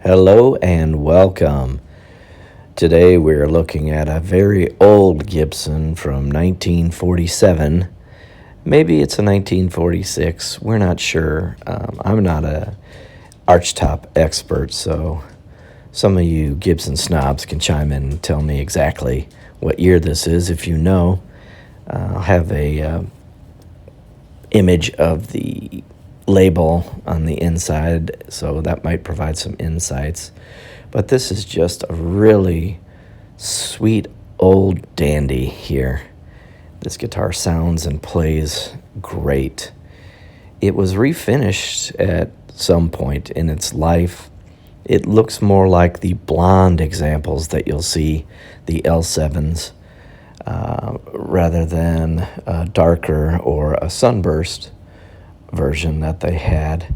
Hello and welcome. Today we're looking at a very old Gibson from 1947. Maybe it's a 1946. We're not sure. I'm not a archtop expert, so some of you Gibson snobs can chime in and tell me exactly what year this is if you know. I'll have a image of the label on the inside, so that might provide some insights. But this is just a really sweet old dandy here. This guitar sounds and plays great. It was refinished at some point in its life. It looks more like the blonde examples that you'll see, the L7s, rather than a darker or a sunburst version that they had.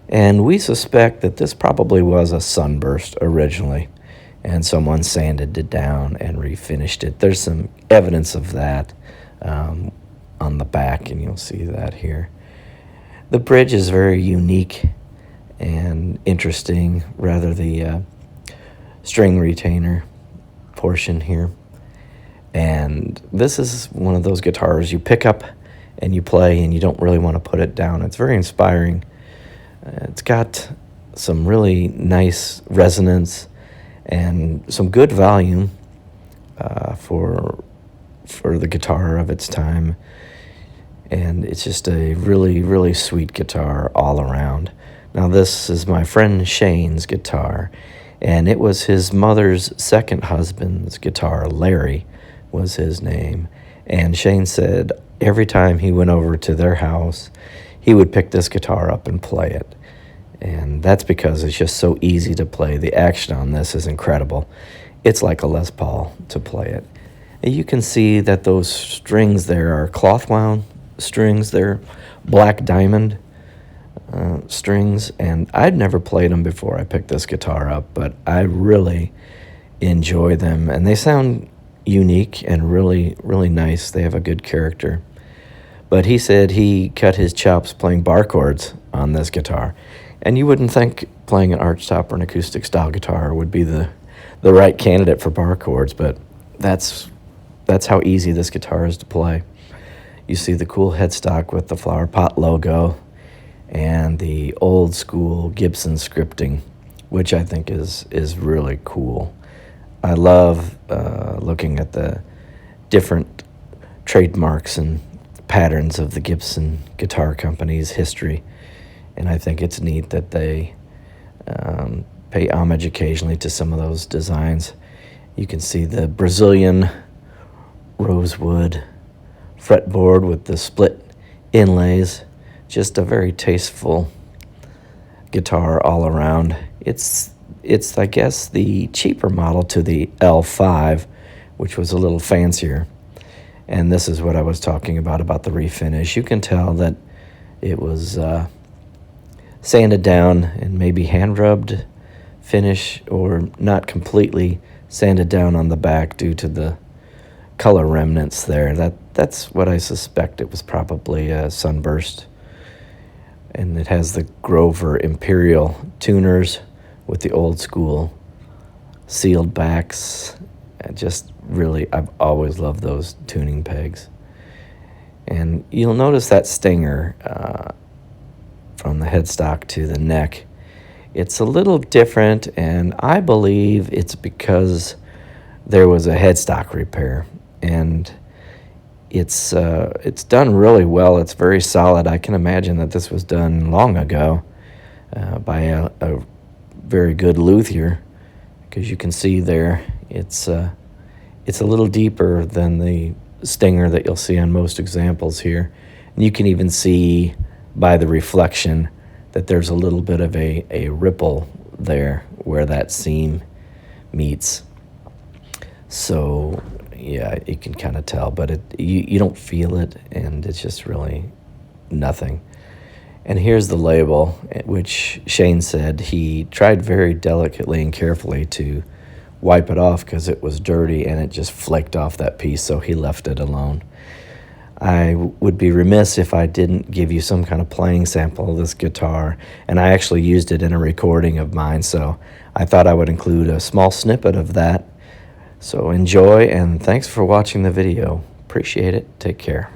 And we suspect that this probably was a sunburst originally, and someone sanded it down and refinished it. There's some evidence of that on the back, and you'll see that here. The bridge is very unique and interesting, rather the string retainer portion here. And this is one of those guitars you pick up and you play and you don't really want to put it down. It's very inspiring. It's got some really nice resonance and some good volume for the guitar of its time. And it's just a really, really sweet guitar all around. Now this is my friend Shane's guitar, and it was his mother's second husband's guitar. Larry was his name. And Shane said every time he went over to their house, he would pick this guitar up and play it. And that's because it's just so easy to play. The action on this is incredible. It's like a Les Paul to play it. And you can see that those strings there are cloth wound strings. They're black diamond strings. And I'd never played them before I picked this guitar up, but I really enjoy them. And they sound unique and really, really nice. They have a good character. But he said he cut his chops playing bar chords on this guitar. And you wouldn't think playing an archtop or an acoustic style guitar would be the right candidate for bar chords, but that's how easy this guitar is to play. You see the cool headstock with the flower pot logo and the old school Gibson scripting, which I think is really cool. I love looking at the different trademarks and patterns of the Gibson Guitar Company's history, and I think it's neat that they pay homage occasionally to some of those designs. You can see the Brazilian rosewood fretboard with the split inlays. Just a very tasteful guitar all around. It's I guess the cheaper model to the L5, which was a little fancier. And this is what I was talking about the refinish. You can tell that it was sanded down and maybe hand rubbed finish, or not completely sanded down on the back due to the color remnants there. That's what I suspect. It was probably a sunburst. And it has the Grover Imperial tuners with the old school sealed backs. Just really, I've always loved those tuning pegs. And you'll notice that stinger from the headstock to the neck. It's a little different, and I believe it's because there was a headstock repair. And it's done really well. It's very solid. I can imagine that this was done long ago by a very good luthier, because you can see there it's a little deeper than the stinger that you'll see on most examples here. And you can even see by the reflection that there's a little bit of a ripple there where that seam meets. So yeah, you can kind of tell, but you don't feel it, and it's just really nothing. And here's the label, which Shane said he tried very delicately and carefully to wipe it off because it was dirty and it just flaked off that piece, so he left it alone. I would be remiss if I didn't give you some kind of playing sample of this guitar, and I actually used it in a recording of mine, so I thought I would include a small snippet of that. So enjoy, and thanks for watching the video. Appreciate it. Take care.